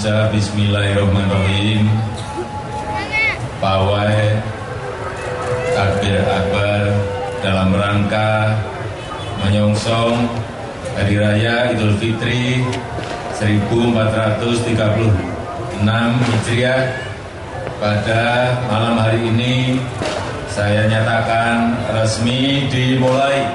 Maca Bismillahirrahmanirrahim. Pawai takbir akbar dalam rangka menyongsong Hari Raya Idul Fitri 1436 Hijriah. Pada malam hari ini saya nyatakan resmi dimulai.